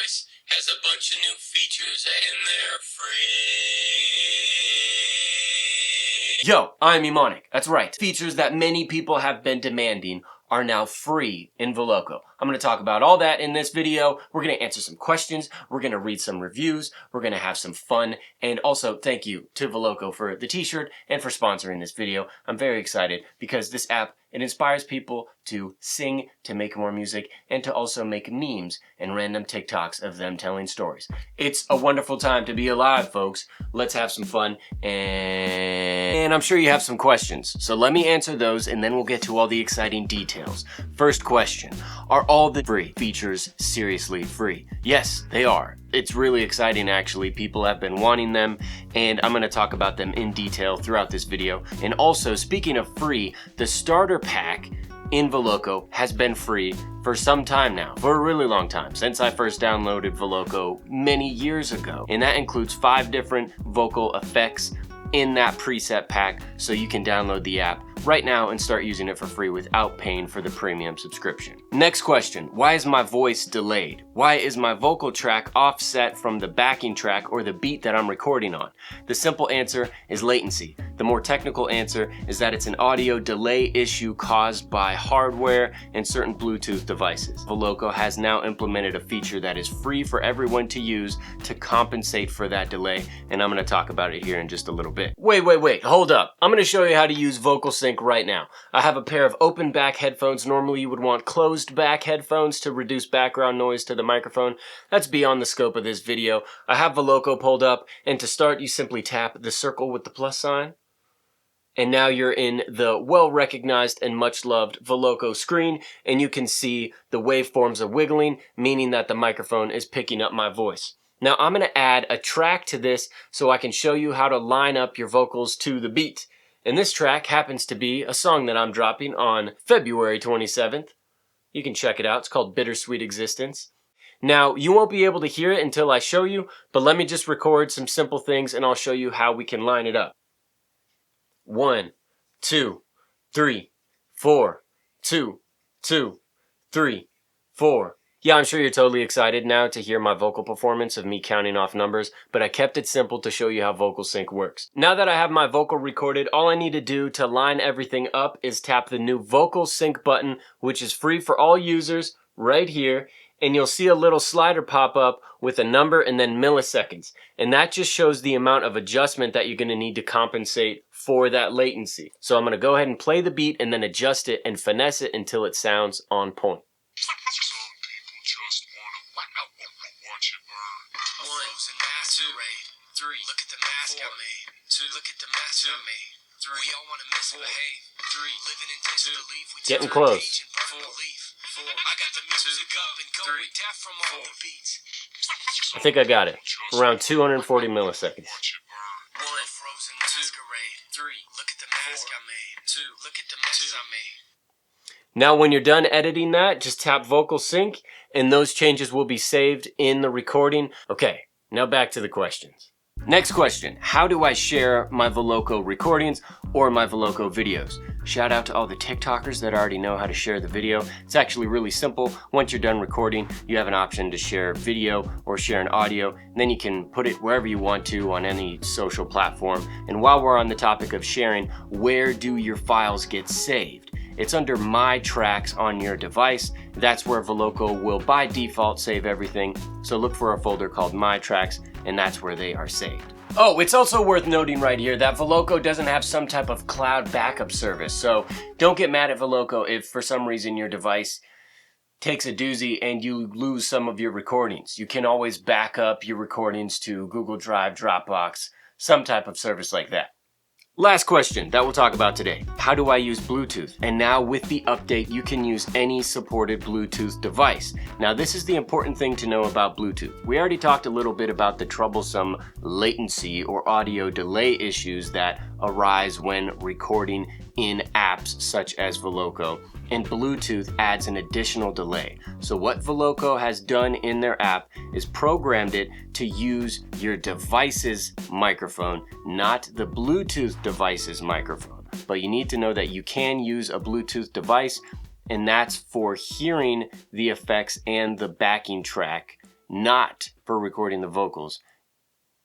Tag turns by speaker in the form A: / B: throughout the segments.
A: device has a bunch of new features and they're free.
B: Yo, I'm Emonic. That's right. Features that many people have been demanding are now free in Voloco. I'm going to talk about all that in this video. We're going to answer some questions. We're going to read some reviews. We're going to have some fun. And also, thank you to Voloco for the t-shirt and for sponsoring this video. I'm very excited because this app, it inspires people to sing, to make more music, and to also make memes and random TikToks of them telling stories. It's a wonderful time to be alive, folks. Let's have some fun, and I'm sure you have some questions. So let me answer those, and then we'll get to all the exciting details. First question, are all the free features seriously free? Yes, they are. It's really exciting, actually. People have been wanting them, and I'm going to talk about them in detail throughout this video. And also, speaking of free, the starter pack in Voloco has been free for some time now, for a really long time, since I first downloaded Voloco many years ago. And that includes 5 different vocal effects in that preset pack, so you can download the app right now and start using it for free without paying for the premium subscription. Next question, why is my voice delayed? Why is my vocal track offset from the backing track or the beat that I'm recording on? The simple answer is latency. The more technical answer is that it's an audio delay issue caused by hardware and certain Bluetooth devices. Voloco has now implemented a feature that is free for everyone to use to compensate for that delay, and I'm going to talk about it here in just a little bit. Wait, hold up. I'm going to show you how to use Vocal Sync right now. I have a pair of open back headphones. Normally you would want closed back headphones to reduce background noise to the microphone. That's beyond the scope of this video. I have Voloco pulled up, and to start you simply tap the circle with the plus sign. And now you're in the well-recognized and much-loved Voloco screen, and you can see the waveforms are wiggling, meaning that the microphone is picking up my voice. Now I'm going to add a track to this so I can show you how to line up your vocals to the beat. And this track happens to be a song that I'm dropping on February 27th. You can check it out. It's called Bittersweet Existence. Now, you won't be able to hear it until I show you, but let me just record some simple things and I'll show you how we can line it up. 1, 2, 3, 4, 2, 2, 3, 4. Yeah, I'm sure you're totally excited now to hear my vocal performance of me counting off numbers, but I kept it simple to show you how Vocal Sync works. Now that I have my vocal recorded, all I need to do to line everything up is tap the new Vocal Sync button, which is free for all users right here, and you'll see a little slider pop up with a number and then milliseconds. And that just shows the amount of adjustment that you're going to need to compensate for that latency. So I'm going to go ahead and play the beat and then adjust it and finesse it until it sounds on point.
A: Look at the mask I made. 2, look at the mask I made. 3, we all want to misbehave. 3, living in disbelief. We
B: getting close.
A: 4, I got the music up and going deaf from all the beats.
B: I think I got it. Around 240 milliseconds.
A: 1, frozen masquerade. 3, look at the mask I made. 2, look at the mask I made.
B: Now when you're done editing that, just tap Vocal Sync and those changes will be saved in the recording. Okay, now back to the questions. Next question, how do I share my Voloco recordings or my Voloco videos? Shout out to all the TikTokers that already know how to share the video. It's actually really simple. Once you're done recording, you have an option to share video or share an audio, and then you can put it wherever you want to on any social platform. And while we're on the topic of sharing, where do your files get saved? It's under My Tracks on your device. That's where Voloco will by default save everything. So look for a folder called My Tracks, and that's where they are saved. Oh, it's also worth noting right here that Voloco doesn't have some type of cloud backup service. So don't get mad at Voloco if for some reason your device takes a doozy and you lose some of your recordings. You can always back up your recordings to Google Drive, Dropbox, some type of service like that. Last question that we'll talk about today. How do I use Bluetooth? And now with the update, you can use any supported Bluetooth device. Now this is the important thing to know about Bluetooth. We already talked a little bit about the troublesome latency or audio delay issues that arise when recording in apps such as Voloco. And Bluetooth adds an additional delay. So what Voloco has done in their app is programmed it to use your device's microphone, not the Bluetooth device's microphone. But you need to know that you can use a Bluetooth device, and that's for hearing the effects and the backing track not for recording the vocals.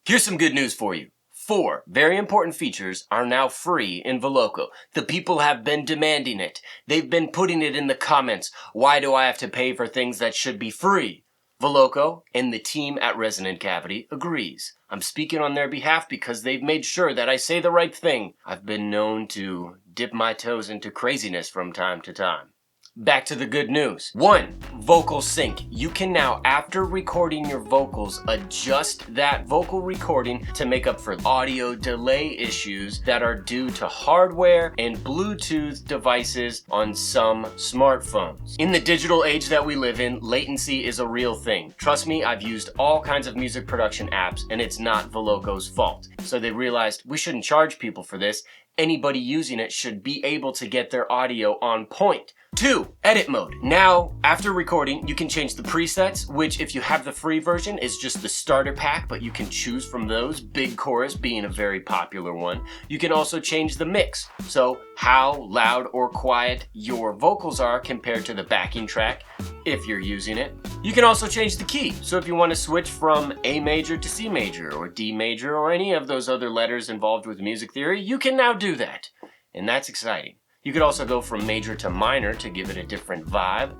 B: Here's some good news for you. 4 very important features are now free in Voloco. The people have been demanding it. They've been putting it in the comments. Why do I have to pay for things that should be free? Voloco and the team at Resonant Cavity agrees. I'm speaking on their behalf because they've made sure that I say the right thing. I've been known to dip my toes into craziness from time to time. Back to the good news. 1. Vocal sync. You can now, after recording your vocals, adjust that vocal recording to make up for audio delay issues that are due to hardware and Bluetooth devices on some smartphones. In the digital age that we live in, latency is a real thing. Trust me, I've used all kinds of music production apps and it's not Voloco's fault. So they realized we shouldn't charge people for this. Anybody using it should be able to get their audio on point. 2. Edit mode. Now, after recording, you can change the presets, which if you have the free version is just the starter pack, but you can choose from those, big chorus being a very popular one. You can also change the mix, so how loud or quiet your vocals are compared to the backing track, if you're using it. You can also change the key, so if you want to switch from A major to C major, or D major, or any of those other letters involved with music theory, you can now do that, and that's exciting. You could also go from major to minor to give it a different vibe.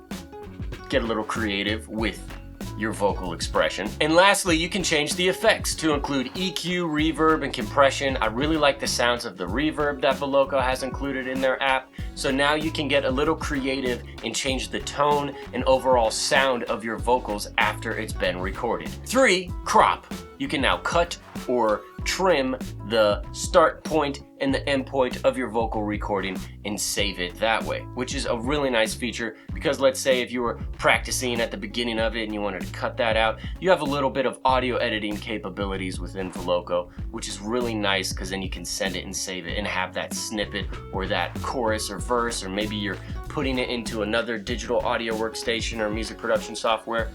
B: Get a little creative with your vocal expression. And lastly, you can change the effects to include EQ, reverb, and compression. I really like the sounds of the reverb that Voloco has included in their app. So now you can get a little creative and change the tone and overall sound of your vocals after it's been recorded. 3. Crop. You can now cut or trim the start point and the end point of your vocal recording and save it that way, which is a really nice feature because let's say if you were practicing at the beginning of it and you wanted to cut that out, you have a little bit of audio editing capabilities within Voloco, which is really nice because then you can send it and save it and have that snippet or that chorus or verse, or maybe you're putting it into another digital audio workstation or music production software.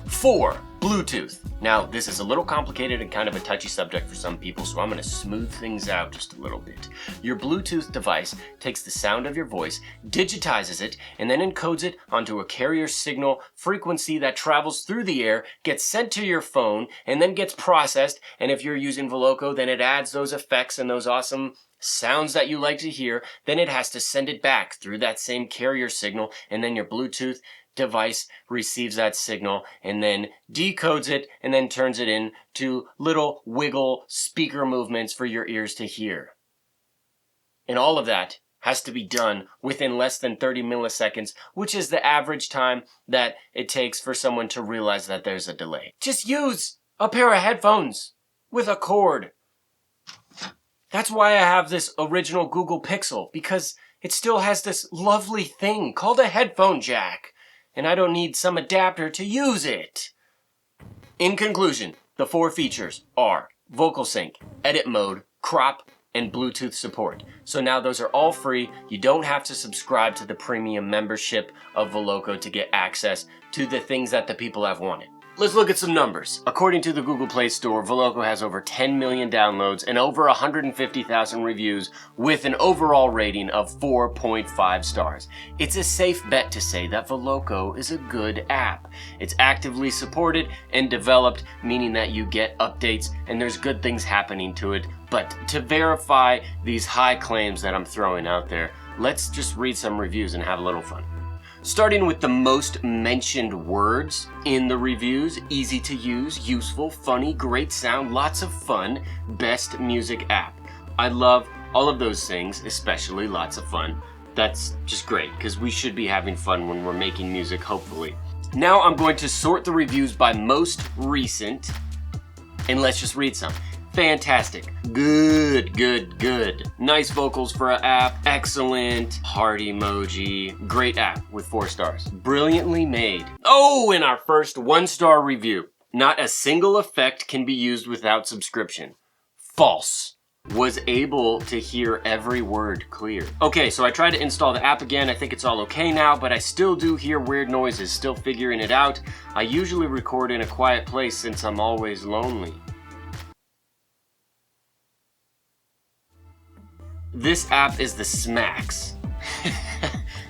B: 4. Bluetooth. Now, this is a little complicated and kind of a touchy subject for some people, so I'm going to smooth things out just a little bit. Your Bluetooth device takes the sound of your voice, digitizes it, and then encodes it onto a carrier signal frequency that travels through the air, gets sent to your phone, and then gets processed, and if you're using Voloco, then it adds those effects and those awesome sounds that you like to hear, then it has to send it back through that same carrier signal, and then your Bluetooth device receives that signal and then decodes it and then turns it into little wiggle speaker movements for your ears to hear. And all of that has to be done within less than 30 milliseconds, which is the average time that it takes for someone to realize that there's a delay. Just use a pair of headphones with a cord. That's why I have this original Google Pixel, because it still has this lovely thing called a headphone jack. And I don't need some adapter to use it. In conclusion, the 4 features are vocal sync, edit mode, crop, and Bluetooth support. So now those are all free. You don't have to subscribe to the premium membership of Voloco to get access to the things that the people have wanted. Let's look at some numbers. According to the Google Play Store, Voloco has over 10 million downloads and over 150,000 reviews with an overall rating of 4.5 stars. It's a safe bet to say that Voloco is a good app. It's actively supported and developed, meaning that you get updates and there's good things happening to it. But to verify these high claims that I'm throwing out there, let's just read some reviews and have a little fun. Starting with the most mentioned words in the reviews: easy to use, useful, funny, great sound, lots of fun, best music app. I love all of those things, especially lots of fun. That's just great, because we should be having fun when we're making music, hopefully. Now I'm going to sort the reviews by most recent, and let's just read some. Fantastic. Good, good, good. Nice vocals for an app. Excellent. Heart emoji. Great app with 4 stars. Brilliantly made. Oh, in our first 1-star review. Not a single effect can be used without subscription. False. Was able to hear every word clear. Okay, so I tried to install the app again. I think it's all okay now, but I still do hear weird noises. Still figuring it out. I usually record in a quiet place since I'm always lonely. This app is the smacks.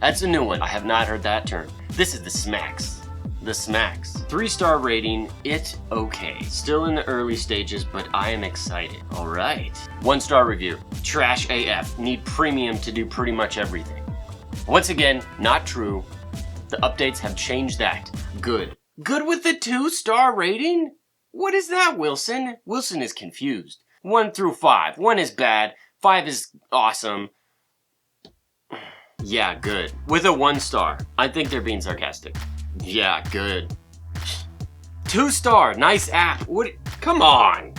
B: That's a new one. I have not heard that term. This is the smacks. the smacks. 3-star rating, it's okay. Still in the early stages, but I am excited. All right. 1-star review, trash AF, need premium to do pretty much everything. Once again, not true. The updates have changed that. Good. Good with the 2-star rating? What is that, Wilson? Wilson is confused. 1 through 5. 1 is bad. 5 is awesome. Yeah, good. With a 1-star. I think they're being sarcastic. Yeah, good. 2-star, nice app. What? Come on.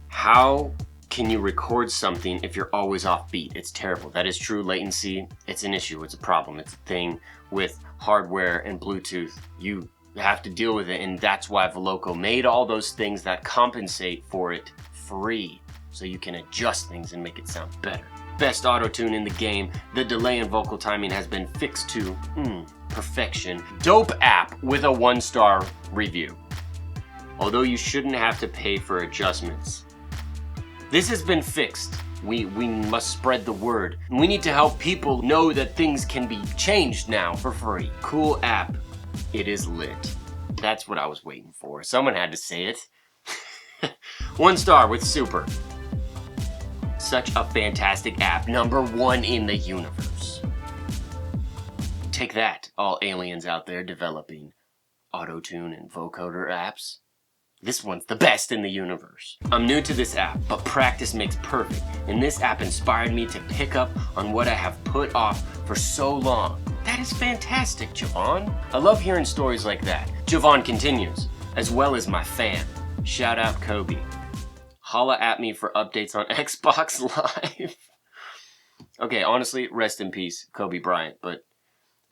B: How can you record something if you're always off beat? It's terrible. That is true. Latency, it's an issue. It's a problem. It's a thing with hardware and Bluetooth. You have to deal with it, and that's why Voloco made all those things that compensate for it free, so you can adjust things and make it sound better. Best auto-tune in the game. The delay in vocal timing has been fixed to perfection. Dope app with a 1-star review. Although you shouldn't have to pay for adjustments. This has been fixed. We must spread the word. We need to help people know that things can be changed now for free. Cool app. It is lit. That's what I was waiting for. Someone had to say it. 1-star with super. Such a fantastic app. #1 in the universe. Take that, all aliens out there developing auto-tune and vocoder apps. This one's the best in the universe. I'm new to this app, but practice makes perfect, and this app inspired me to pick up on what I have put off for so long. That is fantastic, Javon. I love hearing stories like that. Javon continues, as well as my fan. Shout out Kobe. Holla at me for updates on Xbox Live. Okay, honestly, rest in peace, Kobe Bryant, but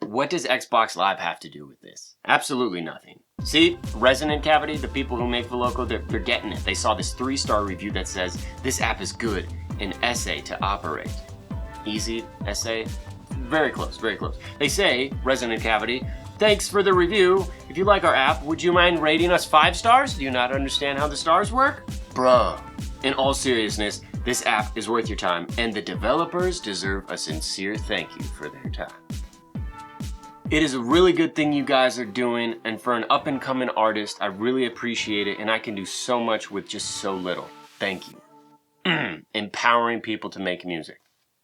B: what does Xbox Live have to do with this? Absolutely nothing. See, Resonant Cavity, the people who make Voloco, they're getting it. They saw this 3-star review that says, this app is good, an essay to operate. Easy, essay? Very close, very close. They say, Resonant Cavity, thanks for the review. If you like our app, would you mind rating us 5 stars? Do you not understand how the stars work? Bruh. In all seriousness, this app is worth your time, and the developers deserve a sincere thank you for their time. It is a really good thing you guys are doing, and for an up-and-coming artist, I really appreciate it, and I can do so much with just so little. Thank you. Empowering people to make music.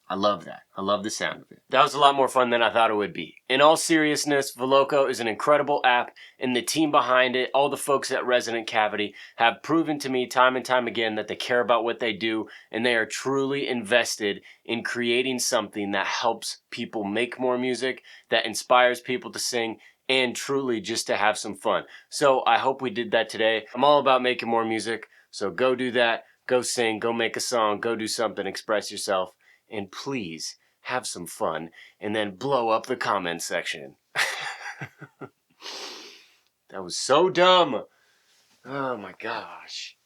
B: I love that. I love the sound of it. That was a lot more fun than I thought it would be. In all seriousness, Voloco is an incredible app, and the team behind it, all the folks at Resonant Cavity, have proven to me time and time again that they care about what they do, and they are truly invested in creating something that helps people make more music, that inspires people to sing, and truly just to have some fun. So I hope we did that today. I'm all about making more music, so go do that. Go sing, go make a song, go do something, express yourself. And please have some fun and then blow up the comment section. That was so dumb. Oh my gosh.